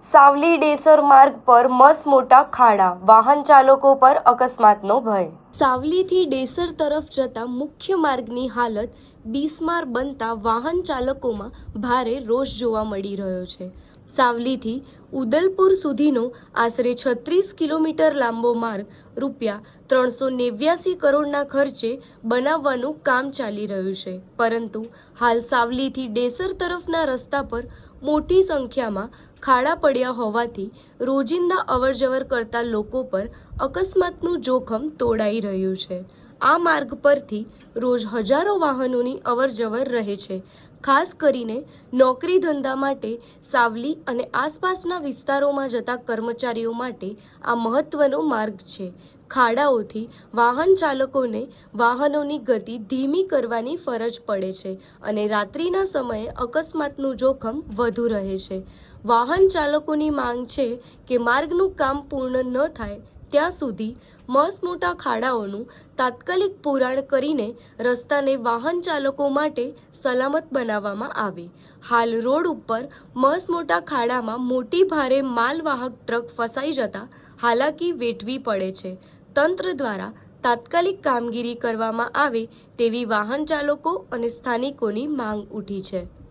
સાવલી ડેસર માર્ગ પર મસમોટા ખાડા, વાહન ચાલકો પર અકસ્માતનો ભય। સાવલીથી ડેસર તરફ જતા મુખ્ય માર્ગની હાલત બિસ્માર બનતા વાહન ચાલકોમાં ભારે રોષ જોવા મળી રહ્યો છે। સાવલીથી ઉદલપુર સુધીનો આશરે 36 કિલોમીટર લાંબો માર્ગ ₹389 કરોડના ખર્ચે બનાવવાનું કામ ચાલી રહ્યું છે, પરંતુ હાલ સાવલીથી ડેસર તરફના રસ્તા પર મોટી સંખ્યામાં ખાડા પડ્યા હોવાથી રોજિંદા અવરજવર કરતા લોકો પર અકસ્માતનું જોખમ તોડાઈ રહ્યું છે। આ માર્ગ પરથી રોજ હજારો વાહનોની અવરજવર રહે છે। ખાસ કરીને નોકરી ધંધા માટે સાવલી અને આસપાસના વિસ્તારોમાં જતા કર્મચારીઓ માટે આ મહત્વનો માર્ગ છે। ખાડાઓથી વાહન ચાલકોને વાહનોની ગતિ ધીમી કરવાની ફરજ પડે છે અને રાત્રિના સમયે અકસ્માતનું જોખમ વધુ રહે છે। વાહન ચાલકોની માંગ છે કે માર્ગનું કામ પૂર્ણ ન થાય ત્યાં સુધી મસમોટા ખાડાઓનું તાત્કાલિક પુરાણ કરીને રસ્તાને વાહન ચાલકો માટે સલામત બનાવવામાં આવે। હાલ રોડ ઉપર મસમોટા ખાડામાં મોટી ભારે માલવાહક ટ્રક ફસાઈ જતા હાલાકી વેઠવી પડે છે। તંત્ર દ્વારા તાત્કાલિક કામગીરી કરવામાં આવે તેવી વાહન ચાલકો અને સ્થાનિકોની માંગ ઉઠી છે।